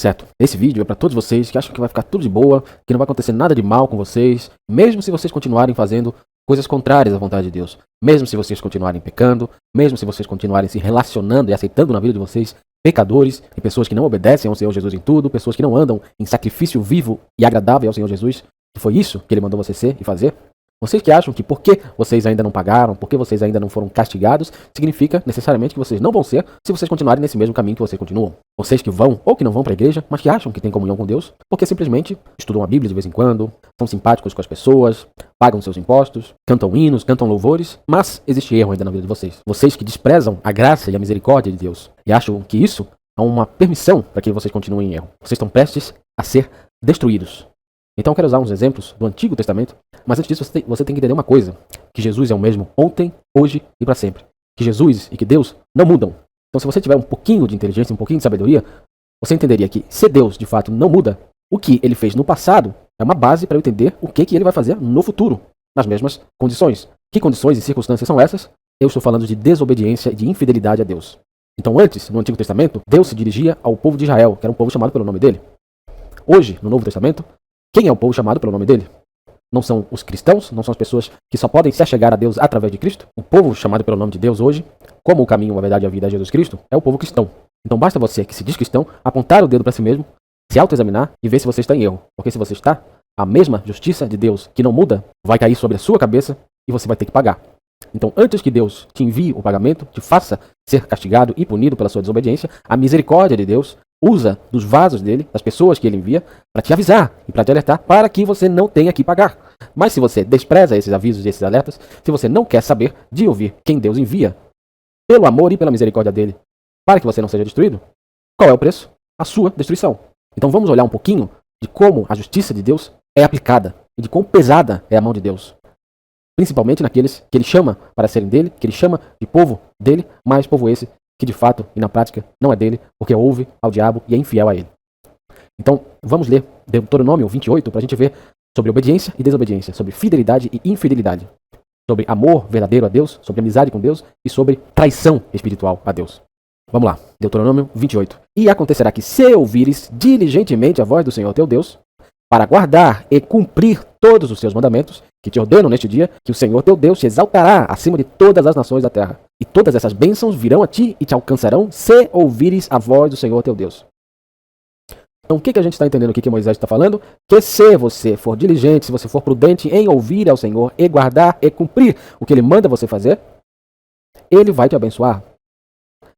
certo? Esse vídeo é para todos vocês que acham que vai ficar tudo de boa, que não vai acontecer nada de mal com vocês, mesmo se vocês continuarem fazendo coisas contrárias à vontade de Deus, mesmo se vocês continuarem pecando, mesmo se vocês continuarem se relacionando e aceitando na vida de vocês pecadores e pessoas que não obedecem ao Senhor Jesus em tudo, pessoas que não andam em sacrifício vivo e agradável ao Senhor Jesus, que foi isso que Ele mandou você ser e fazer. Vocês que acham que porque vocês ainda não pagaram, porque vocês ainda não foram castigados, significa necessariamente que vocês não vão ser se vocês continuarem nesse mesmo caminho que vocês continuam. Vocês que vão ou que não vão para a igreja, mas que acham que têm comunhão com Deus, porque simplesmente estudam a Bíblia de vez em quando, são simpáticos com as pessoas, pagam seus impostos, cantam hinos, cantam louvores, mas existe erro ainda na vida de vocês. Vocês que desprezam a graça e a misericórdia de Deus e acham que isso é uma permissão para que vocês continuem em erro. Vocês estão prestes a ser destruídos. Então eu quero usar uns exemplos do Antigo Testamento, mas antes disso você tem que entender uma coisa, que Jesus é o mesmo ontem, hoje e para sempre. Que Jesus e que Deus não mudam. Então se você tiver um pouquinho de inteligência, um pouquinho de sabedoria, você entenderia que se Deus de fato não muda, o que Ele fez no passado é uma base para eu entender o que Ele vai fazer no futuro, nas mesmas condições. Que condições e circunstâncias são essas? Eu estou falando de desobediência e de infidelidade a Deus. Então antes, no Antigo Testamento, Deus se dirigia ao povo de Israel, que era um povo chamado pelo nome dele. Hoje, no Novo Testamento, quem é o povo chamado pelo nome dele? Não são os cristãos, não são as pessoas que só podem se achegar a Deus através de Cristo. O povo chamado pelo nome de Deus hoje, como o caminho, a verdade e a vida é Jesus Cristo, é o povo cristão. Então basta você, que se diz cristão, apontar o dedo para si mesmo, se autoexaminar e ver se você está em erro. Porque se você está, a mesma justiça de Deus, que não muda, vai cair sobre a sua cabeça e você vai ter que pagar. Então, antes que Deus te envie o pagamento, te faça ser castigado e punido pela sua desobediência, a misericórdia de Deus usa dos vasos dele, das pessoas que ele envia, para te avisar e para te alertar, para que você não tenha que pagar. Mas se você despreza esses avisos e esses alertas, se você não quer saber de ouvir quem Deus envia, pelo amor e pela misericórdia dele, para que você não seja destruído, qual é o preço? A sua destruição. Então vamos olhar um pouquinho de como a justiça de Deus é aplicada e de quão pesada é a mão de Deus. Principalmente naqueles que ele chama para serem dele, que ele chama de povo dele, mas povo esse que de fato e na prática não é dele, porque ouve ao diabo e é infiel a ele. Então, vamos ler Deuteronômio 28 para a gente ver sobre obediência e desobediência, sobre fidelidade e infidelidade, sobre amor verdadeiro a Deus, sobre amizade com Deus e sobre traição espiritual a Deus. Vamos lá, Deuteronômio 28. E acontecerá que se ouvires diligentemente a voz do Senhor teu Deus, para guardar e cumprir todos os seus mandamentos, que te ordeno neste dia, que o Senhor teu Deus te exaltará acima de todas as nações da terra. E todas essas bênçãos virão a ti e te alcançarão, se ouvires a voz do Senhor teu Deus. Então o que a gente está entendendo aqui que Moisés está falando? Que se você for diligente, se você for prudente em ouvir ao Senhor e guardar e cumprir o que Ele manda você fazer, Ele vai te abençoar.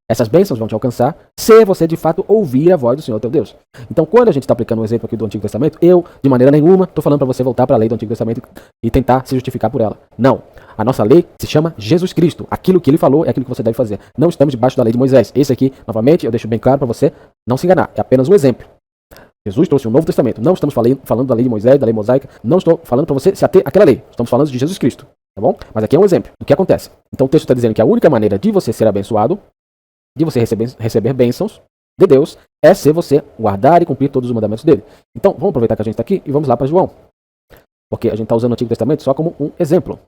Essas bênçãos vão te alcançar se você de fato ouvir a voz do Senhor teu Deus. Então quando a gente está aplicando um exemplo aqui do Antigo Testamento, eu de maneira nenhuma estou falando para você voltar para a lei do Antigo Testamento e tentar se justificar por ela. Não. A nossa lei se chama Jesus Cristo. Aquilo que Ele falou é aquilo que você deve fazer. Não estamos debaixo da lei de Moisés. Esse aqui, novamente, eu deixo bem claro para você não se enganar. É apenas um exemplo. Jesus trouxe um Novo Testamento. Não estamos falando da lei de Moisés, da lei mosaica. Não estou falando para você se ater àquela lei. Estamos falando de Jesus Cristo. Tá bom? Mas aqui é um exemplo do que acontece. Então o texto está dizendo que a única maneira de você ser abençoado, de você receber bênçãos de Deus, é se você guardar e cumprir todos os mandamentos dele. Então, vamos aproveitar que a gente está aqui e vamos lá para João. Porque a gente está usando o Antigo Testamento só como um exemplo.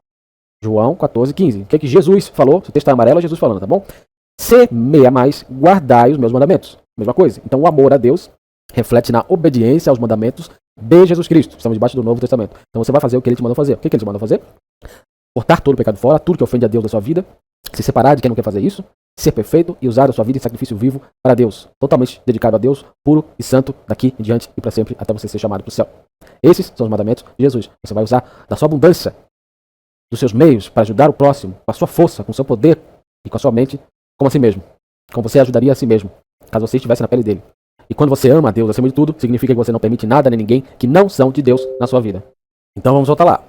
João 14:15. O que é que Jesus falou? Se o texto está amarelo, é Jesus falando, tá bom? Se me amais, guardai os meus mandamentos. Mesma coisa. Então, o amor a Deus reflete na obediência aos mandamentos de Jesus Cristo. Estamos debaixo do Novo Testamento. Então, você vai fazer o que ele te mandou fazer. O que ele te mandou fazer? Cortar todo o pecado fora, tudo que ofende a Deus da sua vida, se separar de quem não quer fazer isso, ser perfeito e usar a sua vida em sacrifício vivo para Deus, totalmente dedicado a Deus, puro e santo, daqui em diante e para sempre, até você ser chamado para o céu. Esses são os mandamentos de Jesus. Você vai usar da sua abundância, dos seus meios, para ajudar o próximo, com a sua força, com o seu poder e com a sua mente, como a si mesmo. Como você ajudaria a si mesmo, caso você estivesse na pele dele. E quando você ama a Deus acima de tudo, significa que você não permite nada nem ninguém que não são de Deus na sua vida. Então vamos voltar lá.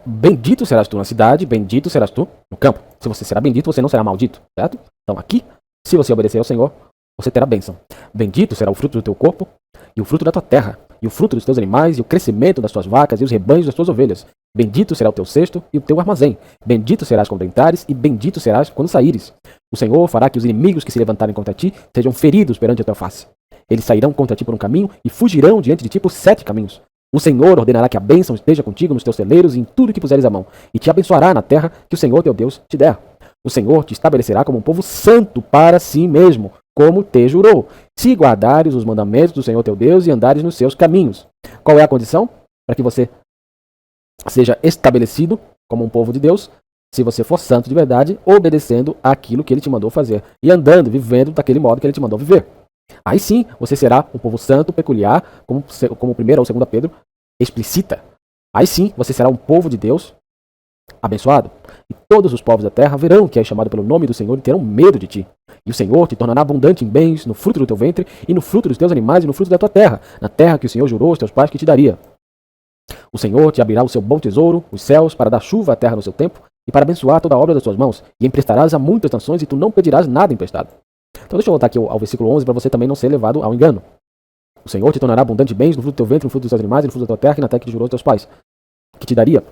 Bendito serás tu na cidade, bendito serás tu no campo. Se você será bendito, você não será maldito, certo? Então aqui, se você obedecer ao Senhor, você terá bênção. Bendito será o fruto do teu corpo e o fruto da tua terra, e o fruto dos teus animais, e o crescimento das tuas vacas, e os rebanhos das tuas ovelhas. Bendito será o teu cesto e o teu armazém. Bendito serás quando entrares, e bendito serás quando saíres. O Senhor fará que os inimigos que se levantarem contra ti sejam feridos perante a tua face. Eles sairão contra ti por um caminho e fugirão diante de ti por 7 caminhos. O Senhor ordenará que a bênção esteja contigo nos teus celeiros e em tudo que puseres a mão, e te abençoará na terra que o Senhor teu Deus te der. O Senhor te estabelecerá como um povo santo para si mesmo, como te jurou, se guardares os mandamentos do Senhor teu Deus e andares nos seus caminhos. Qual é a condição para que você seja estabelecido como um povo de Deus? Se você for santo de verdade, obedecendo aquilo que ele te mandou fazer e andando, vivendo daquele modo que ele te mandou viver. Aí sim, você será um povo santo, peculiar, como 1 ou 2 Pedro explicita. Aí sim, você será um povo de Deus abençoado. E todos os povos da terra verão que és chamado pelo nome do Senhor e terão medo de ti. E o Senhor te tornará abundante em bens, no fruto do teu ventre, e no fruto dos teus animais, e no fruto da tua terra, na terra que o Senhor jurou aos teus pais que te daria. O Senhor te abrirá o seu bom tesouro, os céus, para dar chuva à terra no seu tempo, e para abençoar toda a obra das tuas mãos, e emprestarás a muitas nações, e tu não pedirás nada emprestado. Então deixa eu voltar aqui ao versículo 11, para você também não ser levado ao engano. O Senhor te tornará abundante em bens, no fruto do teu ventre, no fruto dos teus animais, e no fruto da tua terra, e na terra que te jurou aos teus pais, que te daria.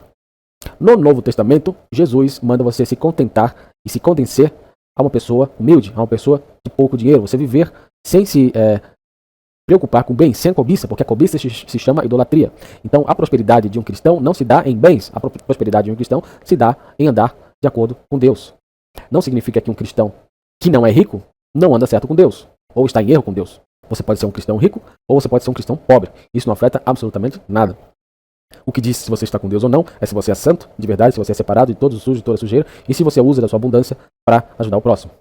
No Novo Testamento, Jesus manda você se contentar e se convencer a uma pessoa humilde, a uma pessoa de pouco dinheiro. Você viver sem se preocupar com bens, sem cobiça, porque a cobiça se chama idolatria. Então, a prosperidade de um cristão não se dá em bens. A prosperidade de um cristão se dá em andar de acordo com Deus. Não significa que um cristão que não é rico não anda certo com Deus, ou está em erro com Deus. Você pode ser um cristão rico, ou você pode ser um cristão pobre. Isso não afeta absolutamente nada. O que diz se você está com Deus ou não é se você é santo, de verdade, se você é separado de todo o sujo, de toda a sujeira, e se você usa da sua abundância para ajudar o próximo.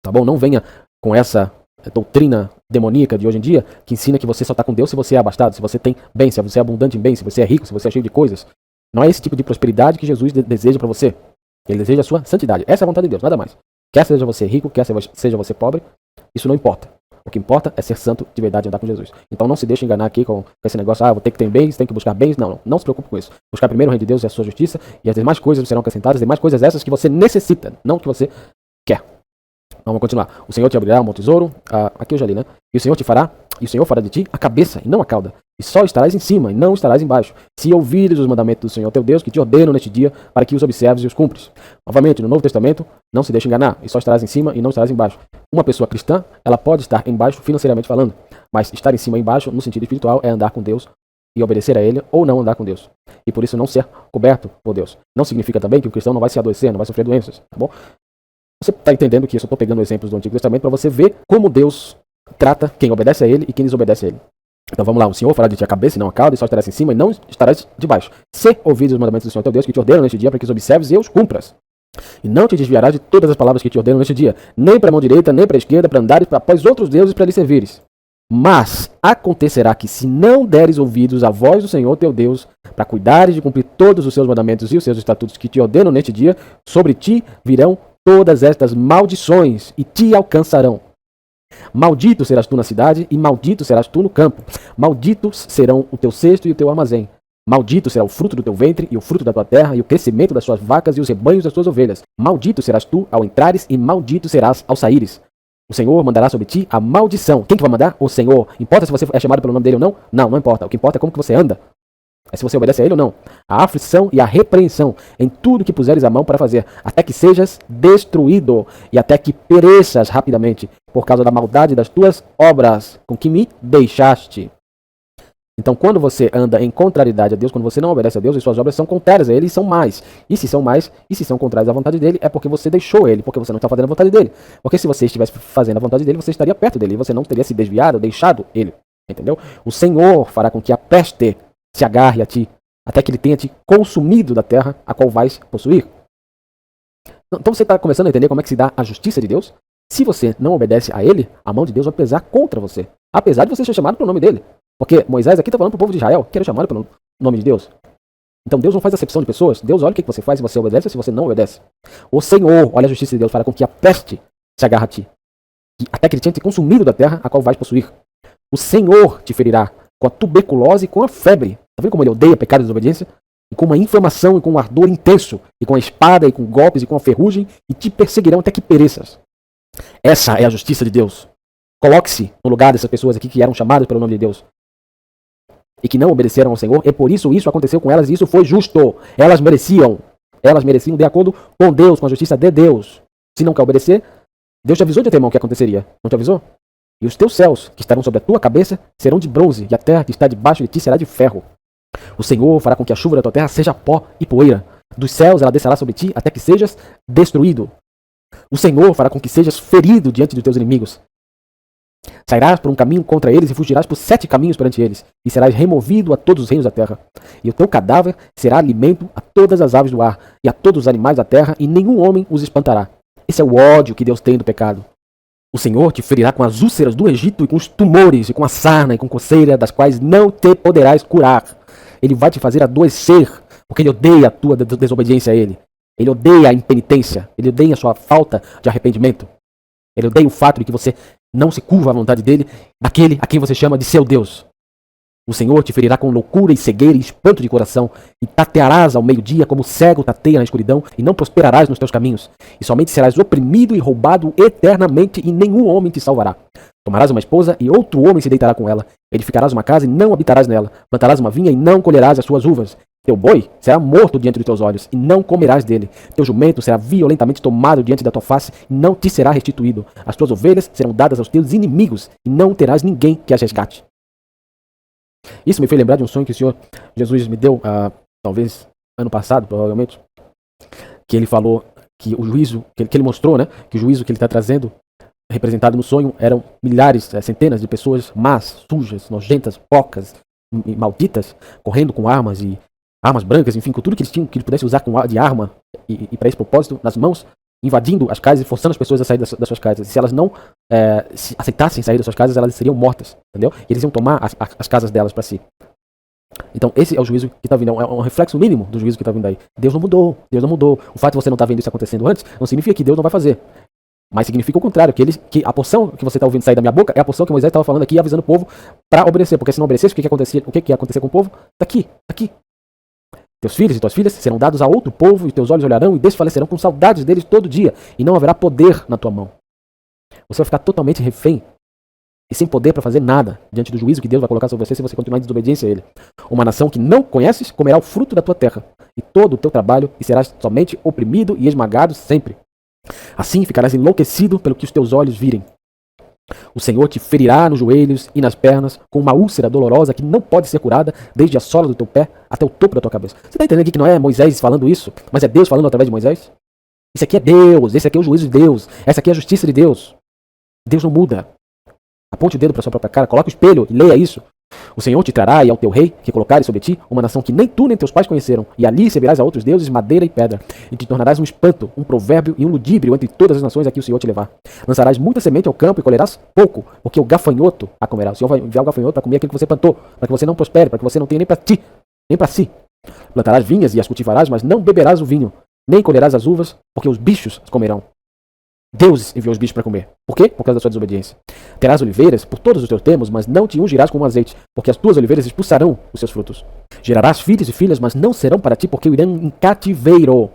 Tá bom? Não venha com essa doutrina demoníaca de hoje em dia, que ensina que você só está com Deus se você é abastado, se você tem bem, se você é abundante em bem, se você é rico, se você é cheio de coisas. Não é esse tipo de prosperidade que Jesus deseja para você. Ele deseja a sua santidade. Essa é a vontade de Deus, nada mais. Quer seja você rico, quer seja você pobre, isso não importa. O que importa é ser santo de verdade e andar com Jesus. Então não se deixe enganar aqui com esse negócio, vou ter que ter bens, tem que buscar bens. Não se preocupe com isso. Buscar primeiro o reino de Deus e a sua justiça, e as demais coisas serão acrescentadas, as demais coisas essas que você necessita, não que você quer. Vamos continuar. O Senhor te abrirá um bom tesouro, aqui eu já li, né? E o Senhor fará de ti a cabeça e não a cauda. E só estarás em cima e não estarás embaixo, se ouvires os mandamentos do Senhor teu Deus, que te ordeno neste dia, para que os observes e os cumpres. Novamente, no Novo Testamento, não se deixe enganar, e só estarás em cima e não estarás embaixo. Uma pessoa cristã, ela pode estar embaixo financeiramente falando, mas estar em cima e embaixo, no sentido espiritual, é andar com Deus e obedecer a Ele, ou não andar com Deus. E por isso não ser coberto por Deus. Não significa também que o cristão não vai se adoecer, não vai sofrer doenças, tá bom? Você está entendendo que eu estou pegando exemplos do Antigo Testamento para você ver como Deus trata quem obedece a Ele e quem desobedece a Ele. Então vamos lá, o Senhor fará de ti a cabeça e não a cauda, e só estarás em cima e não estarás debaixo. Se ouvires os mandamentos do Senhor teu Deus, que te ordeno neste dia, para que os observes e os cumpras. E não te desviarás de todas as palavras que te ordeno neste dia, nem para a mão direita, nem para a esquerda, para andares após outros deuses para lhes servires. Mas acontecerá que, se não deres ouvidos à voz do Senhor teu Deus, para cuidares de cumprir todos os seus mandamentos e os seus estatutos que te ordeno neste dia, sobre ti virão todas estas maldições e te alcançarão. Maldito serás tu na cidade, e maldito serás tu no campo. Malditos serão o teu cesto e o teu armazém. Maldito será o fruto do teu ventre, e o fruto da tua terra, e o crescimento das suas vacas, e os rebanhos das tuas ovelhas. Maldito serás tu ao entrares, e maldito serás ao saíres. O Senhor mandará sobre ti a maldição. Quem que vai mandar? O Senhor. Importa se você é chamado pelo nome dele ou não? Não importa. O que importa é como que você anda. É se você obedece a ele ou não. A aflição e a repreensão em tudo que puseres a mão para fazer, até que sejas destruído e até que pereças rapidamente, por causa da maldade das tuas obras com que me deixaste. Então, quando você anda em contrariedade a Deus, quando você não obedece a Deus, as suas obras são contrárias a Ele e são mais. E se são contrárias à vontade dele, é porque você deixou Ele, porque você não está fazendo a vontade dele. Porque se você estivesse fazendo a vontade dele, você estaria perto dele, e você não teria se desviado ou deixado Ele. Entendeu? O Senhor fará com que a peste se agarre a ti, até que ele tenha te consumido da terra a qual vais possuir. Então você está começando a entender como é que se dá a justiça de Deus? Se você não obedece a ele, a mão de Deus vai pesar contra você, apesar de você ser chamado pelo nome dele. Porque Moisés aqui está falando para o povo de Israel, que era chamado pelo nome de Deus. Então Deus não faz acepção de pessoas. Deus olha o que você faz se você obedece ou se você não obedece. O Senhor, olha a justiça de Deus, fará com que a peste se agarre a ti, até que ele tenha te consumido da terra a qual vais possuir. O Senhor te ferirá com a tuberculose e com a febre. Tá vendo como ele odeia pecado e desobediência? E com uma inflamação e com um ardor intenso, e com a espada e com golpes e com a ferrugem, e te perseguirão até que pereças. Essa é a justiça de Deus. Coloque-se no lugar dessas pessoas aqui que eram chamadas pelo nome de Deus e que não obedeceram ao Senhor, e por isso aconteceu com elas, e isso foi justo. Elas mereciam de acordo com Deus, com a justiça de Deus. Se não quer obedecer, Deus te avisou de antemão o que aconteceria. Não te avisou? E os teus céus, que estarão sobre a tua cabeça, serão de bronze, e a terra que está debaixo de ti será de ferro. O Senhor fará com que a chuva da tua terra seja pó e poeira. Dos céus ela descerá sobre ti, até que sejas destruído. O Senhor fará com que sejas ferido diante dos teus inimigos, Sairás por um caminho contra eles e fugirás por 7 caminhos perante eles, e serás removido a todos os reinos da terra. E o teu cadáver será alimento a todas as aves do ar, e a todos os animais da terra, e nenhum homem os espantará. Esse é o ódio que Deus tem do pecado. O Senhor te ferirá com as úlceras do Egito, e com os tumores, e com a sarna, e com coceira, das quais não te poderás curar. Ele vai te fazer adoecer, porque ele odeia a tua desobediência a ele. Ele odeia a impenitência, ele odeia a sua falta de arrependimento. Ele odeia o fato de que você não se curva à vontade dele, daquele a quem você chama de seu Deus. O Senhor te ferirá com loucura e cegueira e espanto de coração, e tatearás ao meio-dia como cego tateia na escuridão, e não prosperarás nos teus caminhos, e somente serás oprimido e roubado eternamente, e nenhum homem te salvará. Tomarás uma esposa, e outro homem se deitará com ela. Edificarás uma casa, e não habitarás nela. Plantarás uma vinha, e não colherás as suas uvas. Teu boi será morto diante dos teus olhos, e não comerás dele. Teu jumento será violentamente tomado diante da tua face, e não te será restituído. As tuas ovelhas serão dadas aos teus inimigos, e não terás ninguém que as resgate. Isso me fez lembrar de um sonho que o Senhor Jesus me deu, talvez ano passado, provavelmente, que ele falou que o juízo, que ele mostrou, né, que o juízo que ele está trazendo, representado no sonho, eram milhares, centenas de pessoas más, sujas, nojentas, porcas e malditas, correndo com armas e armas brancas, enfim, com tudo que eles tinham, que eles pudessem usar de arma e para esse propósito, nas mãos, invadindo as casas e forçando as pessoas a sair das suas casas. E se elas não se aceitassem sair das suas casas, elas seriam mortas, entendeu? E eles iam tomar as casas delas para si. Então esse é o juízo que está vindo, é um reflexo mínimo do juízo que está vindo aí. Deus não mudou, Deus não mudou. O fato de você não estar vendo isso acontecendo antes, não significa que Deus não vai fazer. Mas significa o contrário, que a porção que você está ouvindo sair da minha boca é a porção que Moisés estava falando aqui, avisando o povo para obedecer. Porque se não obedecesse, o que ia acontecer com o povo? Está aqui. Teus filhos e tuas filhas serão dados a outro povo, e teus olhos olharão e desfalecerão com saudades deles todo dia, e não haverá poder na tua mão. Você vai ficar totalmente refém e sem poder para fazer nada diante do juízo que Deus vai colocar sobre você se você continuar em desobediência a Ele. Uma nação que não conheces comerá o fruto da tua terra, e todo o teu trabalho, e serás somente oprimido e esmagado sempre. Assim ficarás enlouquecido pelo que os teus olhos virem. O Senhor te ferirá nos joelhos e nas pernas com uma úlcera dolorosa que não pode ser curada desde a sola do teu pé até o topo da tua cabeça. Você está entendendo aqui que não é Moisés falando isso, mas é Deus falando através de Moisés? Isso aqui é Deus, esse aqui é o juízo de Deus, essa aqui é a justiça de Deus. Deus não muda. Aponte o dedo para sua própria cara, coloque o espelho e leia isso. O Senhor te trará e ao teu rei, que colocares sobre ti, uma nação que nem tu nem teus pais conheceram, e ali servirás a outros deuses, madeira e pedra, e te tornarás um espanto, um provérbio e um ludíbrio entre todas as nações a que o Senhor te levar. Lançarás muita semente ao campo e colherás pouco, porque o gafanhoto a comerá. O Senhor vai enviar o gafanhoto para comer aquilo que você plantou, para que você não prospere, para que você não tenha nem para ti, nem para si. Plantarás vinhas e as cultivarás, mas não beberás o vinho, nem colherás as uvas, porque os bichos as comerão. Deus enviou os bichos para comer. Por quê? Por causa da sua desobediência. Terás oliveiras por todos os teus termos, mas não te ungirás com azeite, porque as tuas oliveiras expulsarão os seus frutos. Gerarás filhos e filhas, mas não serão para ti, porque irão em cativeiro.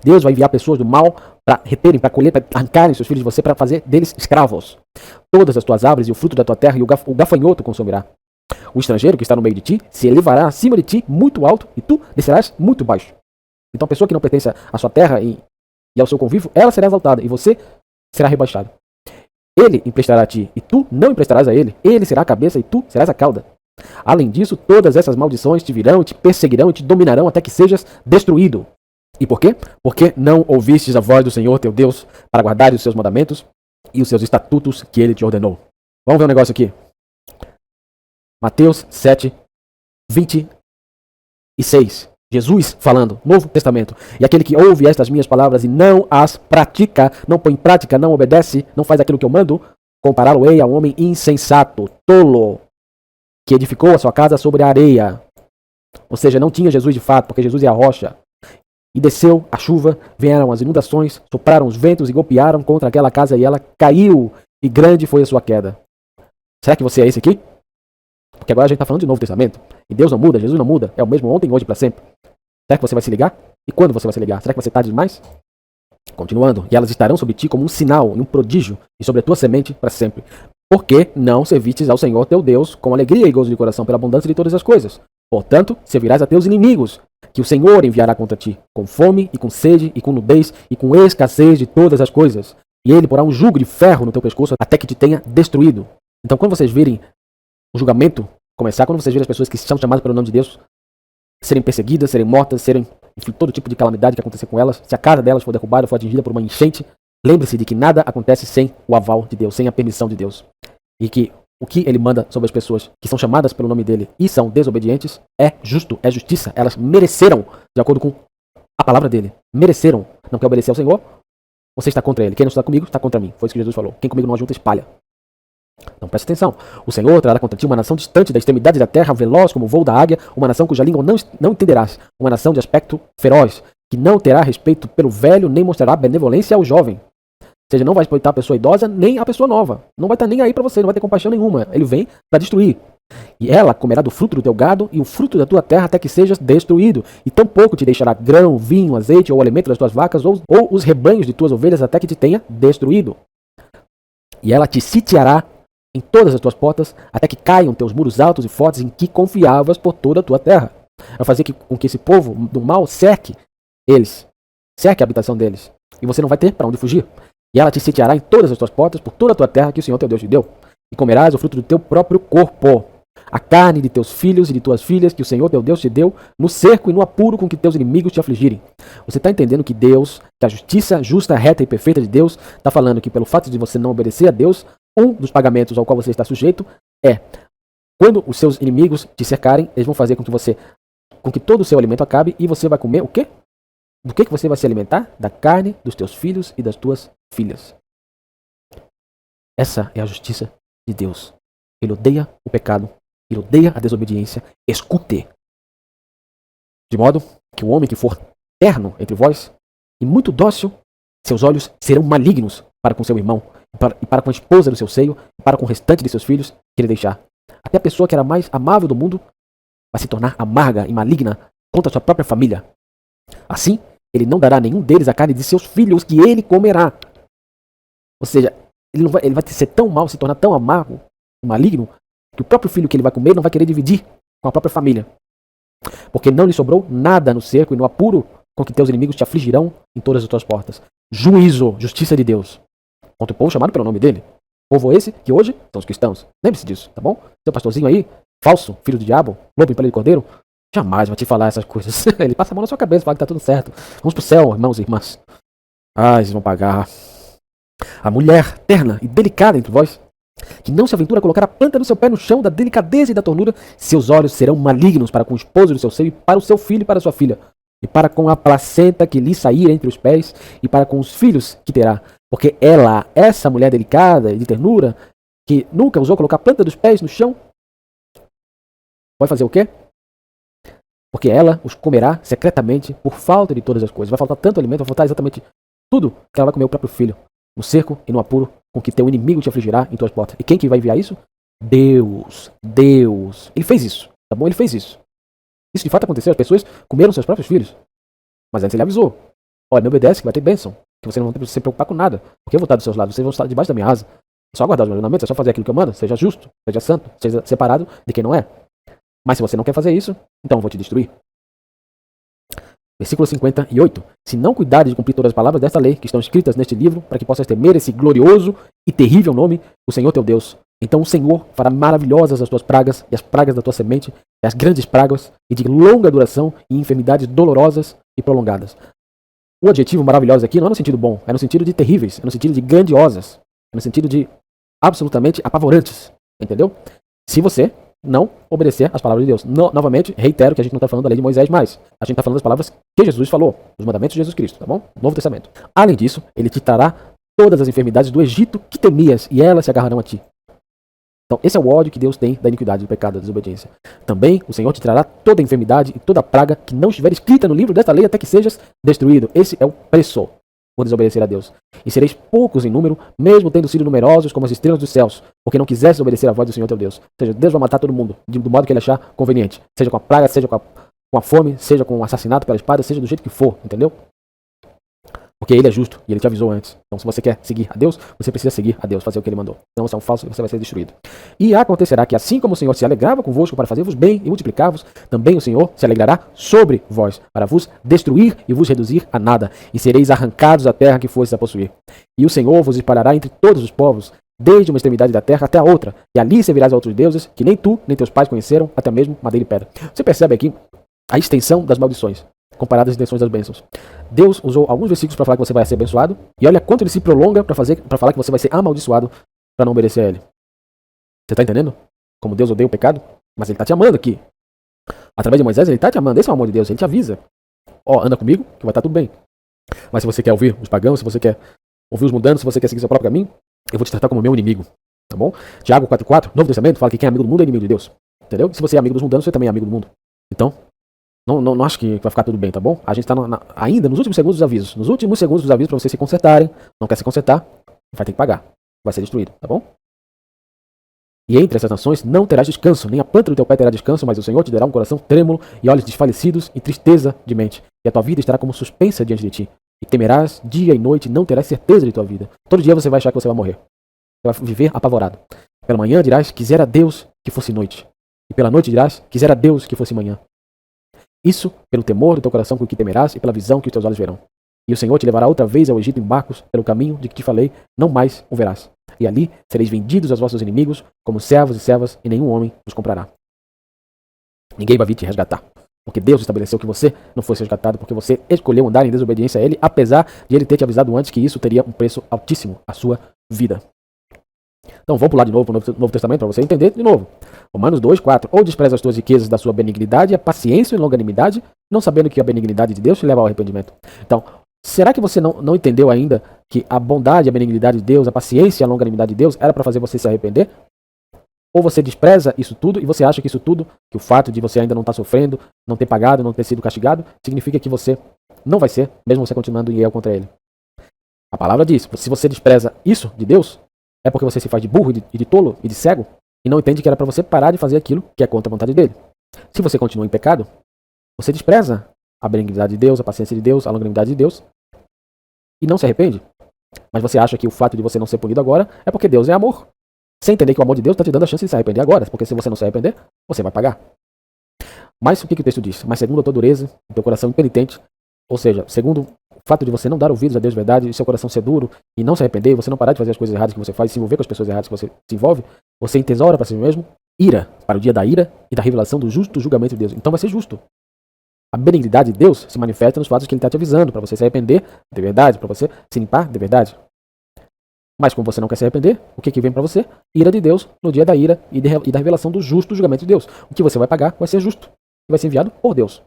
Deus vai enviar pessoas do mal para reterem, para colher, para arrancarem seus filhos de você, para fazer deles escravos. Todas as tuas árvores e o fruto da tua terra e o gafanhoto consumirá. O estrangeiro que está no meio de ti se elevará acima de ti muito alto, e tu descerás muito baixo. Então a pessoa que não pertence à sua terra e ao seu convívio, ela será exaltada, e você será rebaixado. Ele emprestará a ti, e tu não emprestarás a ele. Ele será a cabeça, e tu serás a cauda. Além disso, todas essas maldições te virão, te perseguirão e te dominarão até que sejas destruído. E por quê? Porque não ouvistes a voz do Senhor teu Deus para guardar os seus mandamentos e os seus estatutos que ele te ordenou. Vamos ver um negócio aqui. Mateus 7, 26. Jesus falando, Novo Testamento. E aquele que ouve estas minhas palavras e não as pratica, não põe em prática, não obedece, não faz aquilo que eu mando, compará-lo-ei a um homem insensato, tolo, que edificou a sua casa sobre a areia. Ou seja, não tinha Jesus de fato, porque Jesus é a rocha. E desceu a chuva, vieram as inundações, sopraram os ventos e golpearam contra aquela casa e ela caiu, e grande foi a sua queda. Será que você é esse aqui? Porque agora a gente está falando de Novo Testamento. E Deus não muda, Jesus não muda. É o mesmo ontem, hoje e para sempre. Será que você vai se ligar? E quando você vai se ligar? Será que vai ser tarde demais? Continuando. E elas estarão sobre ti como um sinal e um prodígio, e sobre a tua semente para sempre. Porque não servistes ao Senhor teu Deus com alegria e gozo de coração pela abundância de todas as coisas. Portanto, servirás a teus inimigos, que o Senhor enviará contra ti, com fome e com sede e com nudez e com escassez de todas as coisas. E ele porá um jugo de ferro no teu pescoço até que te tenha destruído. Então, quando vocês virem o julgamento começar, quando vocês virem as pessoas que são chamadas pelo nome de Deus serem perseguidas, serem mortas, serem, enfim, todo tipo de calamidade que acontecer com elas, se a casa delas for derrubada, for atingida por uma enchente, lembre-se de que nada acontece sem o aval de Deus, sem a permissão de Deus. e que o que ele manda sobre as pessoas que são chamadas pelo nome dele e são desobedientes é justo, é justiça. Elas mereceram, de acordo com a palavra dele, mereceram. Não quer obedecer ao Senhor? Você está contra ele. Quem não está comigo, está contra mim. Foi isso que Jesus falou. Quem comigo não ajunta, espalha. Então preste atenção. O Senhor trará contra ti uma nação distante da extremidade da terra, veloz como o voo da águia, uma nação cuja língua não entenderás, uma nação de aspecto feroz, que não terá respeito pelo velho, nem mostrará benevolência ao jovem. Ou seja, não vai respeitar a pessoa idosa, nem a pessoa nova. Não vai estar nem aí para você, não vai ter compaixão nenhuma. Ele vem para destruir. E ela comerá do fruto do teu gado e o fruto da tua terra até que sejas destruído. E tampouco te deixará grão, vinho, azeite ou alimento das tuas vacas ou os rebanhos de tuas ovelhas até que te tenha destruído. E ela te sitiará em todas as tuas portas até que caiam teus muros altos e fortes em que confiavas por toda a tua terra. Vai fazer com que esse povo do mal cerque eles, cerque a habitação deles. E você não vai ter para onde fugir. E ela te sitiará em todas as tuas portas por toda a tua terra que o Senhor teu Deus te deu. E comerás o fruto do teu próprio corpo, a carne de teus filhos e de tuas filhas que o Senhor teu Deus te deu, no cerco e no apuro com que teus inimigos te afligirem. Você está entendendo que Deus, que a justiça justa, reta e perfeita de Deus, está falando que pelo fato de você não obedecer a Deus, um dos pagamentos ao qual você está sujeito é, quando os seus inimigos te cercarem, eles vão fazer com que todo o seu alimento acabe e você vai comer o quê? Do que você vai se alimentar? Da carne dos teus filhos e das tuas filhas. Essa é a justiça de Deus. Ele odeia o pecado, ele odeia a desobediência. Escute. De modo que o homem que for terno entre vós e muito dócil, seus olhos serão malignos para com seu irmão, e para com a esposa do seu seio, e para com o restante de seus filhos que ele deixar. Até a pessoa que era mais amável do mundo vai se tornar amarga e maligna contra a sua própria família. Assim, ele não dará a nenhum deles a carne de seus filhos que ele comerá. Ou seja, ele vai ser tão mal, se tornar tão amargo e maligno, que o próprio filho que ele vai comer não vai querer dividir com a própria família. Porque não lhe sobrou nada no cerco e no apuro com que teus inimigos te afligirão em todas as tuas portas. Juízo, justiça de Deus. Contra o povo chamado pelo nome dele. Povo esse que hoje são os cristãos. Lembre-se disso, tá bom? Seu pastorzinho aí, falso, filho do diabo, lobo em pele de cordeiro, jamais vai te falar essas coisas. Ele passa a mão na sua cabeça, fala que tá tudo certo. Vamos pro céu, irmãos e irmãs. Vocês vão pagar. A mulher terna e delicada entre vós, que não se aventura a colocar a planta do seu pé no chão da delicadeza e da ternura, seus olhos serão malignos para com o esposo do seu seio, e para o seu filho e para a sua filha, e para com a placenta que lhe sair entre os pés, e para com os filhos que terá. Porque ela, essa mulher delicada e de ternura, que nunca ousou colocar a planta dos pés no chão, vai fazer o quê? Porque ela os comerá secretamente por falta de todas as coisas. Vai faltar tanto alimento, vai faltar exatamente tudo que ela vai comer o próprio filho. No cerco e no apuro com que teu inimigo te afligirá em tuas portas. E quem que vai enviar isso? Deus. Deus. Ele fez isso, tá bom? Ele fez isso. Isso de fato aconteceu. As pessoas comeram seus próprios filhos. Mas antes ele avisou. Olha, me obedece que vai ter bênção. Que você não vai se preocupar com nada. Porque eu vou estar dos seus lados. Vocês vão estar debaixo da minha asa. É só guardar os meus mandamentos. É só fazer aquilo que eu mando. Seja justo. Seja santo. Seja separado de quem não é. Mas se você não quer fazer isso, então eu vou te destruir. Versículo 58. Se não cuidares de cumprir todas as palavras desta lei que estão escritas neste livro, para que possas temer esse glorioso e terrível nome, o Senhor teu Deus, então o Senhor fará maravilhosas as tuas pragas e as pragas da tua semente, e as grandes pragas, e de longa duração e enfermidades dolorosas e prolongadas. O adjetivo maravilhosa aqui não é no sentido bom, é no sentido de terríveis, é no sentido de grandiosas, é no sentido de absolutamente apavorantes. Entendeu? Se você não obedecer às palavras de Deus. Novamente, reitero que a gente não está falando da lei de Moisés mais. A gente está falando das palavras que Jesus falou, os mandamentos de Jesus Cristo, tá bom? Novo Testamento. Além disso, ele te trará todas as enfermidades do Egito que temias, e elas se agarrarão a ti. Então, esse é o ódio que Deus tem da iniquidade, do pecado, da desobediência. Também o Senhor te trará toda a enfermidade e toda a praga que não estiver escrita no livro desta lei até que sejas destruído. Esse é o preço por desobedecer a Deus. E sereis poucos em número, mesmo tendo sido numerosos como as estrelas dos céus, porque não quisesses obedecer à voz do Senhor teu Deus. Ou seja, Deus vai matar todo mundo, do modo que ele achar conveniente. Seja com a praga, seja com a fome, seja com o assassinato pela espada, seja do jeito que for, entendeu? Porque ele é justo e ele te avisou antes. Então, se você quer seguir a Deus, você precisa seguir a Deus, fazer o que ele mandou. Não, você é um falso e você vai ser destruído. E acontecerá que, assim como o Senhor se alegrava convosco para fazer-vos bem e multiplicar-vos, também o Senhor se alegrará sobre vós, para vos destruir e vos reduzir a nada, e sereis arrancados da terra que fostes a possuir. E o Senhor vos espalhará entre todos os povos, desde uma extremidade da terra até a outra, e ali servirás a outros deuses, que nem tu, nem teus pais conheceram, até mesmo madeira e pedra. Você percebe aqui a extensão das maldições, comparadas às extensões das bênçãos. Deus usou alguns versículos para falar que você vai ser abençoado, e olha quanto ele se prolonga para falar que você vai ser amaldiçoado para não obedecer a ele. Você está entendendo? Como Deus odeia o pecado? Mas ele está te amando aqui. Através de Moisés, ele está te amando. Esse é o amor de Deus. Ele te avisa. Anda comigo que vai estar tudo bem. Mas se você quer ouvir os pagãos, se você quer ouvir os mundanos, se você quer seguir seu próprio caminho, eu vou te tratar como meu inimigo. Tá bom? Tiago 4,4, Novo Testamento, fala que quem é amigo do mundo é inimigo de Deus. Entendeu? E se você é amigo dos mundanos, você também é amigo do mundo. Então, não acho que vai ficar tudo bem, tá bom? A gente está ainda nos últimos segundos dos avisos. Nos últimos segundos dos avisos para vocês se consertarem. Não quer se consertar, vai ter que pagar. Vai ser destruído, tá bom? E entre essas nações não terás descanso, nem a planta do teu pé terá descanso, mas o Senhor te dará um coração trêmulo e olhos desfalecidos e tristeza de mente. E a tua vida estará como suspensa diante de ti. E temerás dia e noite, não terás certeza de tua vida. Todo dia você vai achar que você vai morrer. Você vai viver apavorado. Pela manhã dirás, quisera Deus que fosse noite. E pela noite dirás, quisera Deus que fosse manhã. Isso pelo temor do teu coração com que temerás e pela visão que os teus olhos verão. E o Senhor te levará outra vez ao Egito em barcos, pelo caminho de que te falei, não mais o verás. E ali sereis vendidos aos vossos inimigos, como servos e servas, e nenhum homem os comprará. Ninguém vai vir te resgatar. Porque Deus estabeleceu que você não fosse resgatado, porque você escolheu andar em desobediência a Ele, apesar de Ele ter te avisado antes que isso teria um preço altíssimo, a sua vida. Então vamos pular de novo para o Novo Testamento para você entender de novo. Romanos 2,4. Ou despreza as tuas riquezas da sua benignidade, a paciência e longanimidade, não sabendo que a benignidade de Deus te leva ao arrependimento. Então, será que você não entendeu ainda que a bondade, a benignidade de Deus, a paciência e a longanimidade de Deus era para fazer você se arrepender? Ou você despreza isso tudo e você acha que isso tudo, que o fato de você ainda não estar sofrendo, não ter pagado, não ter sido castigado, significa que você não vai ser, mesmo você continuando em erro contra Ele? A palavra diz, se você despreza isso de Deus, é porque você se faz de burro e de tolo e de cego e não entende que era para você parar de fazer aquilo que é contra a vontade dele. Se você continua em pecado, você despreza a benignidade de Deus, a paciência de Deus, a longanimidade de Deus e não se arrepende. Mas você acha que o fato de você não ser punido agora é porque Deus é amor. Sem entender que o amor de Deus está te dando a chance de se arrepender agora, porque se você não se arrepender, você vai pagar. Mas o que o texto diz? Mas segundo a tua dureza, o teu coração impenitente, ou seja, segundo o fato de você não dar ouvidos a Deus de verdade, e seu coração ser duro e não se arrepender, você não parar de fazer as coisas erradas que você faz, se envolver com as pessoas erradas que você se envolve, você entesoura para si mesmo ira, para o dia da ira e da revelação do justo julgamento de Deus. Então vai ser justo. A benignidade de Deus se manifesta nos fatos que Ele está te avisando, para você se arrepender de verdade, para você se limpar de verdade. Mas como você não quer se arrepender, o que vem para você? Ira de Deus no dia da ira e da revelação do justo julgamento de Deus. O que você vai pagar vai ser justo e vai ser enviado por Deus,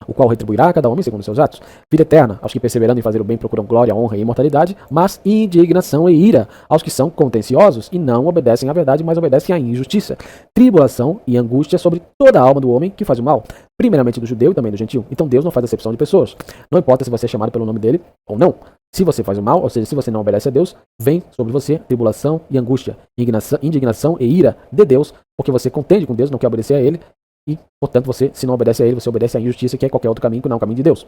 o qual retribuirá a cada homem segundo os seus atos. Vida eterna aos que perseverando em fazer o bem procuram glória, honra e imortalidade, mas indignação e ira aos que são contenciosos e não obedecem à verdade, mas obedecem à injustiça. Tribulação e angústia sobre toda a alma do homem que faz o mal, primeiramente do judeu e também do gentil. Então Deus não faz acepção de pessoas. Não importa se você é chamado pelo nome dele ou não. Se você faz o mal, ou seja, se você não obedece a Deus, vem sobre você tribulação e angústia, indignação e ira de Deus, porque você contende com Deus, não quer obedecer a Ele, e, portanto, você, se não obedece a Ele, você obedece à injustiça, que é qualquer outro caminho que não é o caminho de Deus.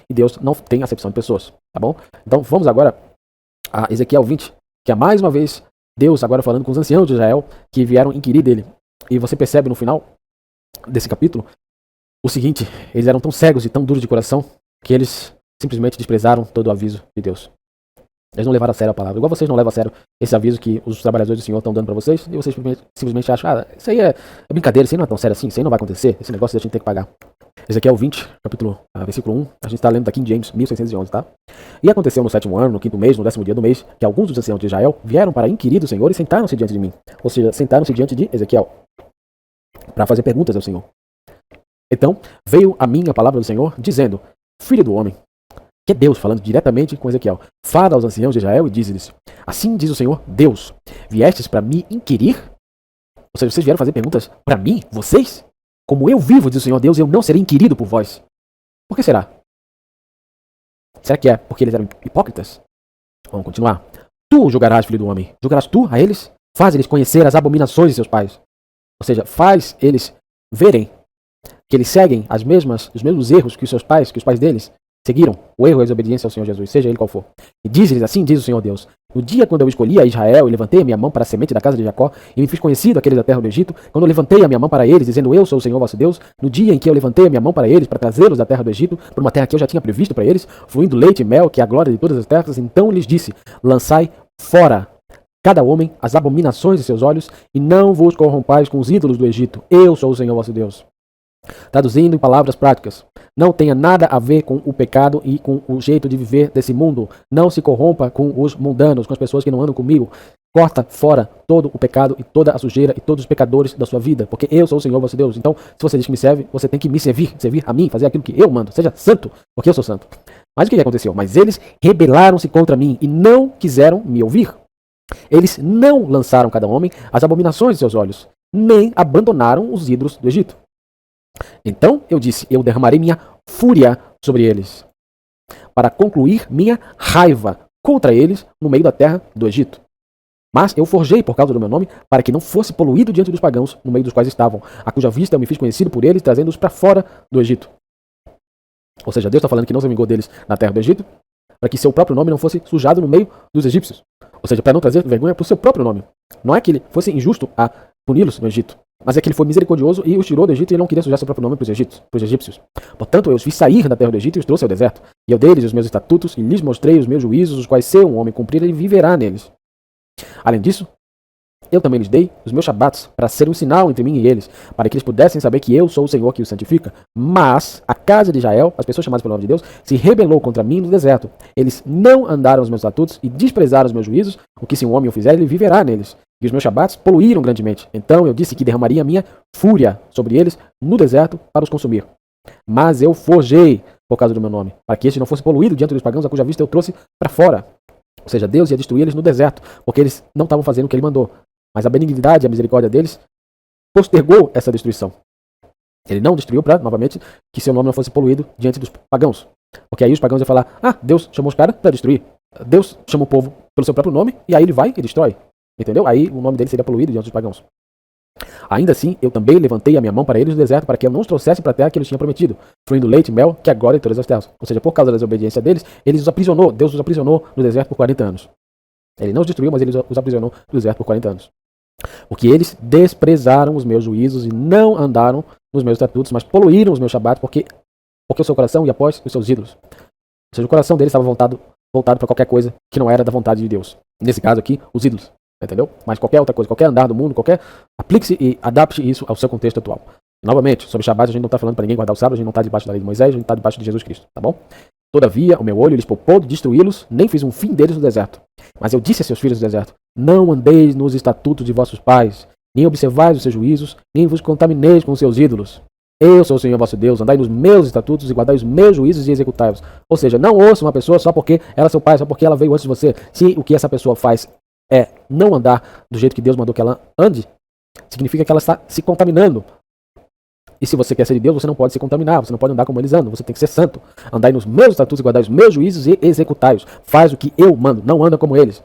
E Deus não tem acepção de pessoas, tá bom? Então, vamos agora a Ezequiel 20, que é mais uma vez Deus agora falando com os anciãos de Israel, que vieram inquirir dele. E você percebe no final desse capítulo o seguinte: eles eram tão cegos e tão duros de coração, que eles simplesmente desprezaram todo o aviso de Deus. Eles não levaram a sério a palavra. Igual vocês não levam a sério esse aviso que os trabalhadores do Senhor estão dando para vocês, e vocês simplesmente acham, isso aí é brincadeira, isso aí não é tão sério assim, isso aí não vai acontecer, esse negócio a gente tem que pagar. Esse aqui é o 20, versículo 1, a gente está lendo da King James, 1611, tá? E aconteceu no 7º ano, no 5º mês, no 10º dia do mês, que alguns dos anciãos de Israel vieram para inquirir do Senhor e sentaram-se diante de mim. Ou seja, sentaram-se diante de Ezequiel, para fazer perguntas ao Senhor. Então, veio a mim a palavra do Senhor, dizendo: Filho do homem, que é Deus falando diretamente com Ezequiel, fala aos anciãos de Israel e diz-lhes: Assim diz o Senhor Deus, viestes para me inquirir? Ou seja, vocês vieram fazer perguntas para mim, vocês? Como eu vivo, diz o Senhor Deus, eu não serei inquirido por vós. Por que será? Será que é porque eles eram hipócritas? Vamos continuar. Tu julgarás, filho do homem. Julgarás tu a eles? Faz eles conhecer as abominações de seus pais. Ou seja, faz eles verem que eles seguem os mesmos erros que os pais deles seguiram, o erro e a desobediência ao Senhor Jesus, seja ele qual for. E diz-lhes assim, diz o Senhor Deus: No dia quando eu escolhi a Israel e levantei a minha mão para a semente da casa de Jacó e me fiz conhecido aqueles da terra do Egito, quando eu levantei a minha mão para eles, dizendo: Eu sou o Senhor vosso Deus, no dia em que eu levantei a minha mão para eles, para trazê-los da terra do Egito, por uma terra que eu já tinha previsto para eles, fluindo leite e mel, que é a glória de todas as terras, então lhes disse: Lançai fora cada homem as abominações de seus olhos, e não vos corrompais com os ídolos do Egito. Eu sou o Senhor vosso Deus. Traduzindo em palavras práticas, não tenha nada a ver com o pecado e com o jeito de viver desse mundo. Não se corrompa com os mundanos, com as pessoas que não andam comigo. corta fora todo o pecado e toda a sujeira e todos os pecadores da sua vida, porque eu sou o Senhor vosso Deus. Então, se você diz que me serve, você tem que me servir a mim, fazer aquilo que eu mando. Seja santo, porque eu sou santo. Mas o que aconteceu? Mas eles rebelaram-se contra mim e não quiseram me ouvir. Eles não lançaram cada homem as abominações de seus olhos, nem abandonaram os ídolos do Egito. Então eu disse, eu derramarei minha fúria sobre eles, para concluir minha raiva contra eles no meio da terra do Egito. Mas eu forjei por causa do meu nome, para que não fosse poluído diante dos pagãos, no meio dos quais estavam, a cuja vista eu me fiz conhecido por eles, trazendo-os para fora do Egito. Ou seja, Deus está falando que não se vingou deles na terra do Egito, para que seu próprio nome não fosse sujado no meio dos egípcios. Ou seja, para não trazer vergonha para o seu próprio nome. Não é que ele fosse injusto a puni-los no Egito, mas é que ele foi misericordioso e os tirou do Egito e ele não queria sujar seu próprio nome para os egípcios. Portanto, eu os fiz sair da terra do Egito e os trouxe ao deserto. E eu dei-lhes os meus estatutos e lhes mostrei os meus juízos, os quais se um homem cumprir, ele viverá neles. Além disso, eu também lhes dei os meus shabatos para ser um sinal entre mim e eles, para que eles pudessem saber que eu sou o Senhor que os santifica. Mas a casa de Israel, as pessoas chamadas pelo nome de Deus, se rebelou contra mim no deserto. Eles não andaram os meus estatutos e desprezaram os meus juízos, o que se um homem o fizer, ele viverá neles. E os meus shabatos poluíram grandemente. Então eu disse que derramaria minha fúria sobre eles no deserto para os consumir. Mas eu forjei por causa do meu nome, para que este não fosse poluído diante dos pagãos, a cuja vista eu trouxe para fora. Ou seja, Deus ia destruir eles no deserto, porque eles não estavam fazendo o que ele mandou. Mas a benignidade e a misericórdia deles postergou essa destruição. Ele não destruiu para, novamente, que seu nome não fosse poluído diante dos pagãos. Porque aí os pagãos iam falar, Deus chamou os caras para destruir. Deus chama o povo pelo seu próprio nome, e aí ele vai e destrói. Entendeu? Aí o nome dele seria poluído diante dos pagãos. Ainda assim, eu também levantei a minha mão para eles no deserto, para que eu não os trouxesse para a terra que eles tinham prometido, fluindo leite e mel, que agora é todas as terras. Ou seja, por causa da desobediência deles, eles os aprisionou, Deus os aprisionou no deserto por 40 anos. Ele não os destruiu, mas ele os aprisionou no deserto por 40 anos. Porque eles desprezaram os meus juízos e não andaram nos meus estatutos, mas poluíram os meus shabatos, porque o seu coração ia após os seus ídolos. Ou seja, o coração deles estava voltado para qualquer coisa que não era da vontade de Deus. Nesse caso aqui, os ídolos. Entendeu? Mas qualquer outra coisa, qualquer andar do mundo, aplique-se e adapte isso ao seu contexto atual. Novamente, sobre Shabat, a gente não está falando para ninguém guardar o sábado, a gente não está debaixo da lei de Moisés, a gente está debaixo de Jesus Cristo, tá bom? Todavia, o meu olho lhes poupou de destruí-los, nem fiz um fim deles no deserto. Mas eu disse a seus filhos do deserto, não andeis nos estatutos de vossos pais, nem observais os seus juízos, nem vos contamineis com os seus ídolos. Eu sou o Senhor vosso Deus, andai nos meus estatutos e guardai os meus juízos e executai-os. Ou seja, não ouça uma pessoa só porque ela é seu pai, só porque ela veio antes de você. Se o que essa pessoa faz é não andar do jeito que Deus mandou que ela ande, significa que ela está se contaminando. E se você quer ser de Deus, você não pode se contaminar, você não pode andar como eles andam, você tem que ser santo. Andai nos meus estatutos e guardai os meus juízos e executai-os. Faz o que eu mando, não anda como eles.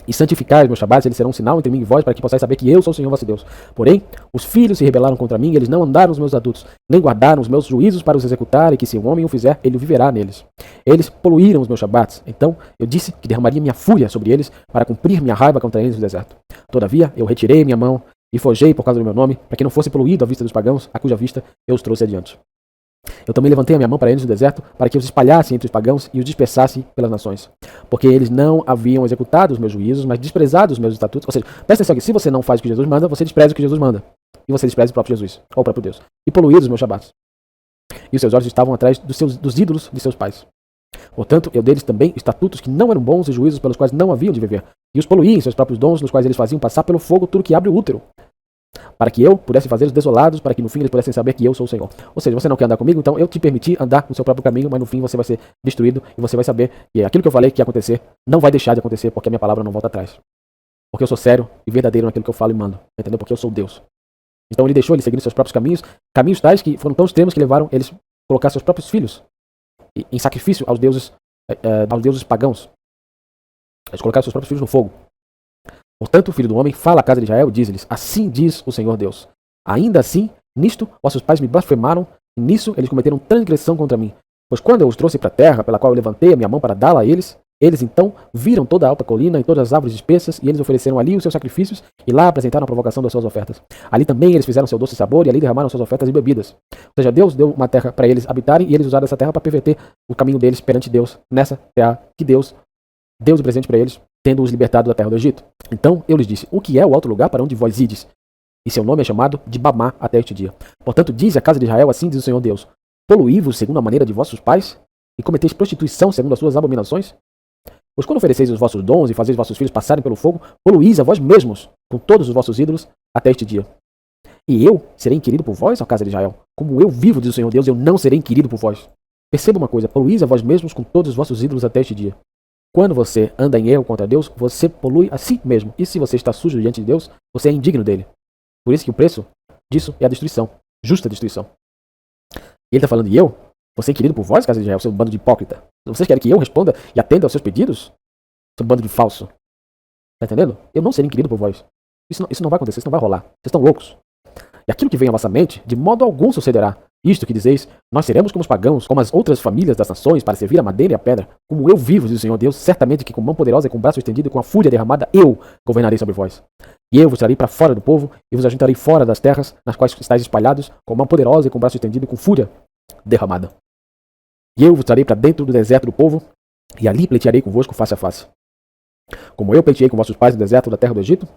E santificai os meus shabatos, eles serão um sinal entre mim e vós, para que possais saber que eu sou o Senhor vosso Deus. Porém, os filhos se rebelaram contra mim, eles não andaram nos meus estatutos, nem guardaram os meus juízos para os executar, e que se um homem o fizer, ele viverá neles. Eles poluíram os meus shabatos, então eu disse que derramaria minha fúria sobre eles, para cumprir minha raiva contra eles no deserto. Todavia, eu retirei minha mão e forjei por causa do meu nome, para que não fosse poluído à vista dos pagãos, a cuja vista eu os trouxe adiante. Eu também levantei a minha mão para eles no deserto, para que os espalhasse entre os pagãos e os dispersasse pelas nações. Porque eles não haviam executado os meus juízos, mas desprezado os meus estatutos. Ou seja, presta atenção que se você não faz o que Jesus manda, você despreza o que Jesus manda. E você despreza o próprio Jesus, ou o próprio Deus. E poluídos os meus shabatos. E os seus olhos estavam atrás dos ídolos de seus pais. Portanto, eu dei-lhes também estatutos que não eram bons e juízos pelos quais não haviam de viver. E os poluí em seus próprios dons, nos quais eles faziam passar pelo fogo tudo que abre o útero. Para que eu pudesse fazê-los desolados, para que no fim eles pudessem saber que eu sou o Senhor. Ou seja, você não quer andar comigo, então eu te permiti andar no seu próprio caminho, mas no fim você vai ser destruído e você vai saber que aquilo que eu falei que ia acontecer não vai deixar de acontecer, porque a minha palavra não volta atrás. Porque eu sou sério e verdadeiro naquilo que eu falo e mando, entendeu? Porque eu sou Deus. Então ele deixou eles seguirem seus próprios caminhos, caminhos tais que foram tão extremos que levaram eles a colocar seus próprios filhos em sacrifício aos deuses pagãos. Eles colocaram seus próprios filhos no fogo. Portanto, o filho do homem fala à casa de Israel e diz-lhes, assim diz o Senhor Deus. Ainda assim, nisto, vossos pais me blasfemaram, e nisso eles cometeram transgressão contra mim. Pois quando eu os trouxe para a terra, pela qual eu levantei a minha mão para dá-la a eles, eles então viram toda a alta colina e todas as árvores espessas, e eles ofereceram ali os seus sacrifícios, e lá apresentaram a provocação das suas ofertas. Ali também eles fizeram seu doce sabor, e ali derramaram suas ofertas e bebidas. Ou seja, Deus deu uma terra para eles habitarem, e eles usaram essa terra para perverter o caminho deles perante Deus, nessa terra que Deus deu de presente para eles, tendo-os libertado da terra do Egito. Então eu lhes disse, o que é o alto lugar para onde vós ides? E seu nome é chamado de Bamá até este dia. Portanto, diz a casa de Israel, assim diz o Senhor Deus, poluí-vos segundo a maneira de vossos pais, e cometeis prostituição segundo as suas abominações? Pois quando ofereceis os vossos dons e fazeis vossos filhos passarem pelo fogo, poluís a vós mesmos com todos os vossos ídolos até este dia. E eu serei inquirido por vós, ó casa de Israel. Como eu vivo, diz o Senhor Deus, eu não serei inquirido por vós. Perceba uma coisa, poluís a vós mesmos com todos os vossos ídolos até este dia. Quando você anda em erro contra Deus, você polui a si mesmo. E se você está sujo diante de Deus, você é indigno dele. Por isso que o preço disso é a destruição, justa destruição. E ele está falando, e eu? Você é inquirido por vós, casa de Israel, seu bando de hipócrita. Vocês querem que eu responda e atenda aos seus pedidos? Seu bando de falso. Tá entendendo? Eu não serei inquirido por vós. Isso não vai acontecer, isso não vai rolar. Vocês estão loucos. E aquilo que vem à vossa mente, de modo algum sucederá. Isto que dizeis, nós seremos como os pagãos, como as outras famílias das nações, para servir a madeira e a pedra. Como eu vivo, diz o Senhor Deus, certamente que com mão poderosa e com braço estendido e com a fúria derramada, eu governarei sobre vós. E eu vos trarei para fora do povo, e vos ajuntarei fora das terras, nas quais estáis espalhados, com mão poderosa e com braço estendido e com fúria derramada. E eu vos trarei para dentro do deserto do povo, e ali pleitearei convosco face a face. Como eu pleiteei com vossos pais no deserto da terra do Egito,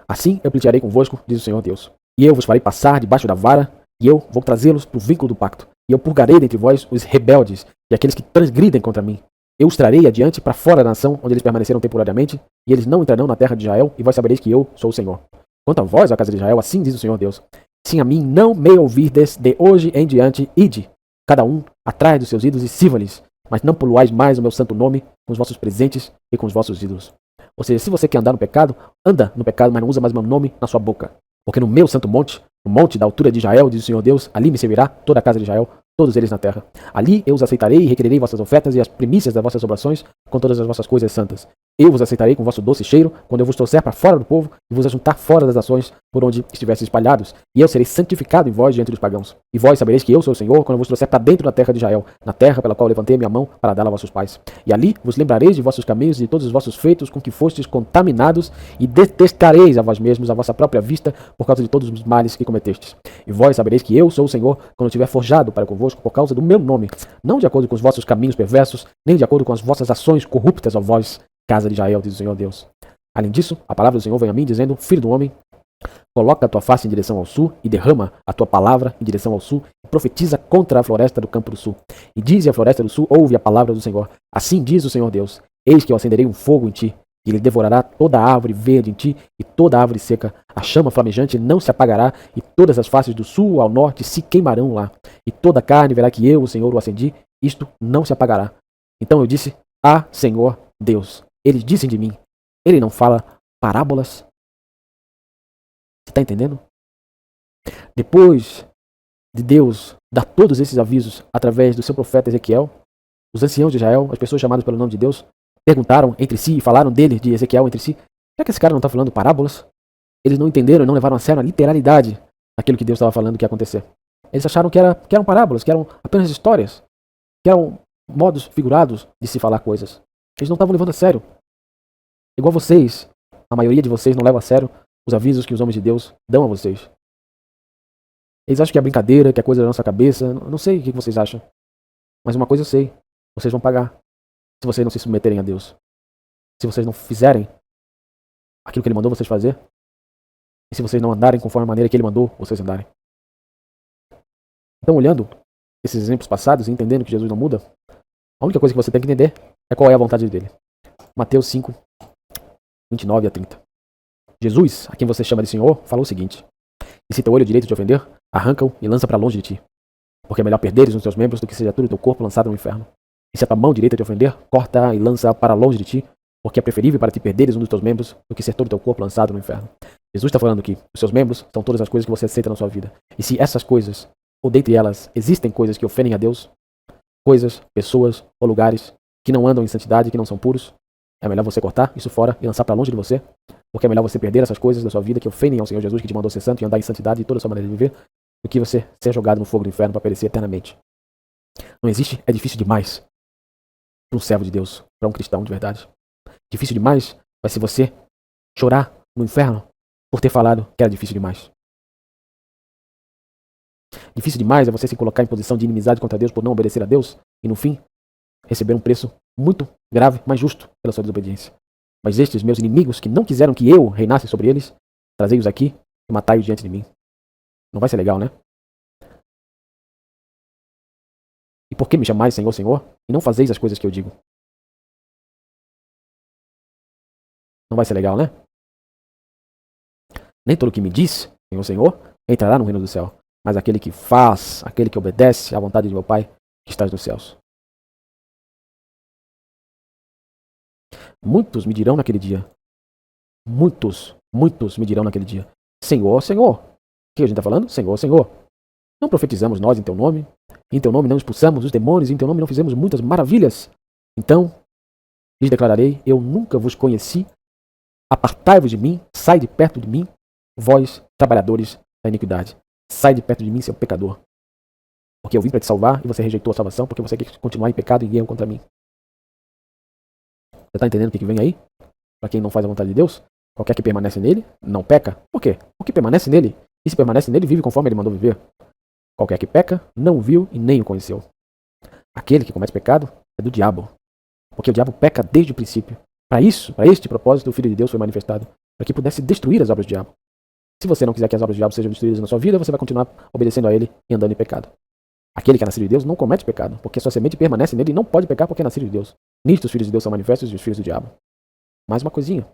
assim eu pleitearei convosco, diz o Senhor Deus. E eu vos farei passar debaixo da vara, e eu vou trazê-los para o vínculo do pacto. E eu purgarei dentre vós os rebeldes e aqueles que transgridem contra mim. Eu os trarei adiante para fora da nação, onde eles permaneceram temporariamente, e eles não entrarão na terra de Israel, e vós sabereis que eu sou o Senhor. Quanto a vós, ó casa de Israel, assim diz o Senhor Deus. Se a mim não me ouvirdes de hoje em diante, ide, cada um atrás dos seus ídolos e sirva-lhes, mas não poluais mais o meu santo nome com os vossos presentes e com os vossos ídolos. Ou seja, se você quer andar no pecado, anda no pecado, mas não usa mais meu nome na sua boca. Porque no meu santo monte, no monte da altura de Israel, diz o Senhor Deus, ali me servirá toda a casa de Israel, todos eles na terra. Ali eu os aceitarei e requererei vossas ofertas e as primícias das vossas oblações com todas as vossas coisas santas. Eu vos aceitarei com vosso doce cheiro, quando eu vos trouxer para fora do povo e vos ajuntar fora das nações por onde estivesseis espalhados, e eu serei santificado em vós diante dos pagãos. E vós sabereis que eu sou o Senhor, quando eu vos trouxer para dentro da terra de Israel, na terra pela qual levantei a minha mão para dá-la a vossos pais. E ali vos lembrareis de vossos caminhos e de todos os vossos feitos com que fostes contaminados, e detestareis a vós mesmos a vossa própria vista por causa de todos os males que cometestes. E vós sabereis que eu sou o Senhor, quando eu tiver forjado para convosco por causa do meu nome, não de acordo com os vossos caminhos perversos, nem de acordo com as vossas ações corruptas, ó vós, casa de Israel, diz o Senhor Deus. Além disso, a palavra do Senhor vem a mim, dizendo, filho do homem, coloca a tua face em direção ao sul, e derrama a tua palavra em direção ao sul, e profetiza contra a floresta do campo do sul. E dize à floresta do sul, ouve a palavra do Senhor. Assim diz o Senhor Deus, eis que eu acenderei um fogo em ti, e ele devorará toda a árvore verde em ti, e toda a árvore seca. A chama flamejante não se apagará, e todas as faces do sul ao norte se queimarão lá. E toda a carne verá que eu, o Senhor, o acendi, isto não se apagará. Então eu disse, Senhor Deus. Eles dizem de mim, ele não fala parábolas? Você está entendendo? Depois de Deus dar todos esses avisos através do seu profeta Ezequiel, os anciãos de Israel, as pessoas chamadas pelo nome de Deus, perguntaram entre si e falaram dele, de Ezequiel, entre si, será que esse cara não está falando parábolas? Eles não entenderam e não levaram a sério a literalidade daquilo que Deus estava falando que ia acontecer. Eles acharam que eram parábolas, que eram apenas histórias, que eram modos figurados de se falar coisas. Eles não estavam levando a sério. Igual vocês, a maioria de vocês não leva a sério os avisos que os homens de Deus dão a vocês. Eles acham que é brincadeira, que é coisa da nossa cabeça. Não sei o que vocês acham. Mas uma coisa eu sei. Vocês vão pagar. Se vocês não se submeterem a Deus. Se vocês não fizerem aquilo que Ele mandou vocês fazer. E se vocês não andarem conforme a maneira que Ele mandou vocês andarem. Então, olhando esses exemplos passados e entendendo que Jesus não muda, a única coisa que você tem que entender é qual é a vontade dele. Mateus 5, 29 a 30. Jesus, a quem você chama de Senhor, falou o seguinte: e se teu olho direito te ofender, arranca-o e lança para longe de ti. Porque é melhor perderes os teus membros do que seja todo o teu corpo lançado no inferno. E se a tua mão direita te ofender, corta-a e lança para longe de ti, porque é preferível para ti perderes um dos teus membros do que ser todo o teu corpo lançado no inferno. Jesus está falando que os seus membros são todas as coisas que você aceita na sua vida. E se essas coisas, ou dentre elas, existem coisas que ofendem a Deus, coisas, pessoas ou lugares que não andam em santidade, que não são puros, é melhor você cortar isso fora e lançar para longe de você, porque é melhor você perder essas coisas da sua vida que ofendem ao Senhor Jesus, que te mandou ser santo e andar em santidade e toda a sua maneira de viver, do que você ser jogado no fogo do inferno para perecer eternamente. Não existe, é difícil demais para um servo de Deus, para um cristão de verdade. Difícil demais vai ser você chorar no inferno por ter falado que era difícil demais. Difícil demais é você se colocar em posição de inimizade contra Deus por não obedecer a Deus e, no fim, receber um preço muito grave, mas justo pela sua desobediência. Mas estes meus inimigos, que não quiseram que eu reinasse sobre eles, trazei-os aqui e matai-os diante de mim. Não vai ser legal, né? E por que me chamais Senhor, Senhor, e não fazeis as coisas que eu digo? Não vai ser legal, né? Nem todo que me diz, Senhor, Senhor, entrará no reino do céu, mas aquele que faz, aquele que obedece à vontade de meu Pai que está nos céus. Muitos me dirão naquele dia, muitos me dirão naquele dia, Senhor, Senhor. O que a gente está falando? Senhor, Senhor. Não profetizamos nós em teu nome? Em teu nome não expulsamos os demônios? Em teu nome não fizemos muitas maravilhas? Então, lhes declararei, eu nunca vos conheci. Apartai-vos de mim, sai de perto de mim, vós, trabalhadores da iniquidade. Sai de perto de mim, seu pecador. Porque eu vim para te salvar e você rejeitou a salvação porque você quer continuar em pecado e erro contra mim. Você está entendendo o que vem aí? Para quem não faz a vontade de Deus, qualquer que permanece nele não peca. Por quê? Porque permanece nele. E se permanece nele, vive conforme ele mandou viver. Qualquer que peca, não viu e nem o conheceu. Aquele que comete pecado é do diabo. Porque o diabo peca desde o princípio. Para isso, para este propósito, o Filho de Deus foi manifestado. Para que pudesse destruir as obras do diabo. Se você não quiser que as obras do diabo sejam destruídas na sua vida, você vai continuar obedecendo a ele e andando em pecado. Aquele que é nascido de Deus não comete pecado, porque a sua semente permanece nele e não pode pecar porque é nascido de Deus. Nisto os filhos de Deus são manifestos e os filhos do diabo. Mais uma coisinha.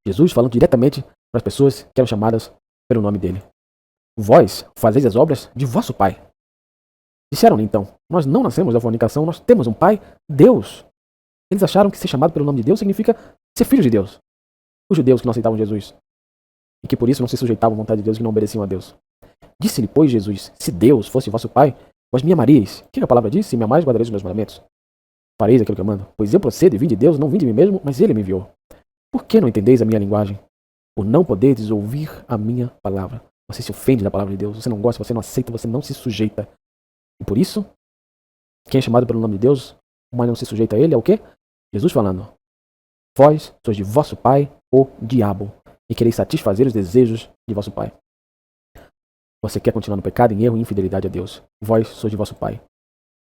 Jesus falando diretamente para as pessoas que eram chamadas pelo nome dele. Vós fazeis as obras de vosso pai. Disseram-lhe então, nós não nascemos da fornicação, nós temos um pai, Deus. Eles acharam que ser chamado pelo nome de Deus significa ser filho de Deus. Os judeus que não aceitavam Jesus. E que por isso não se sujeitavam à vontade de Deus e não obedeciam a Deus. Disse-lhe, pois, Jesus, se Deus fosse vosso pai, vós me amarias. O que a palavra diz? Se me amais, guardareis os meus mandamentos. Fareis aquilo que eu mando. Pois eu procedo e vim de Deus, não vim de mim mesmo, mas ele me enviou. Por que não entendeis a minha linguagem? Por não poderes ouvir a minha palavra. Você se ofende da palavra de Deus, você não gosta, você não aceita, você não se sujeita. E por isso, quem é chamado pelo nome de Deus, mas não se sujeita a ele, é o quê? Jesus falando, vós sois de vosso pai, o diabo, e quereis satisfazer os desejos de vosso pai. Você quer continuar no pecado, em erro e infidelidade a Deus. Vós sois de vosso pai,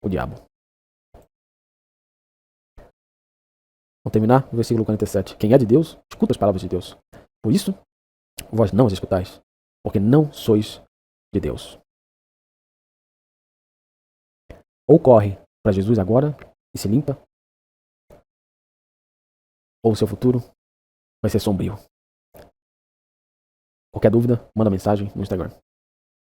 o diabo. Vamos terminar no versículo 47. Quem é de Deus, escuta as palavras de Deus. Por isso, vós não as escutais, porque não sois de Deus. Ou corre para Jesus agora e se limpa, ou o seu futuro vai ser sombrio. Qualquer dúvida, manda mensagem no Instagram.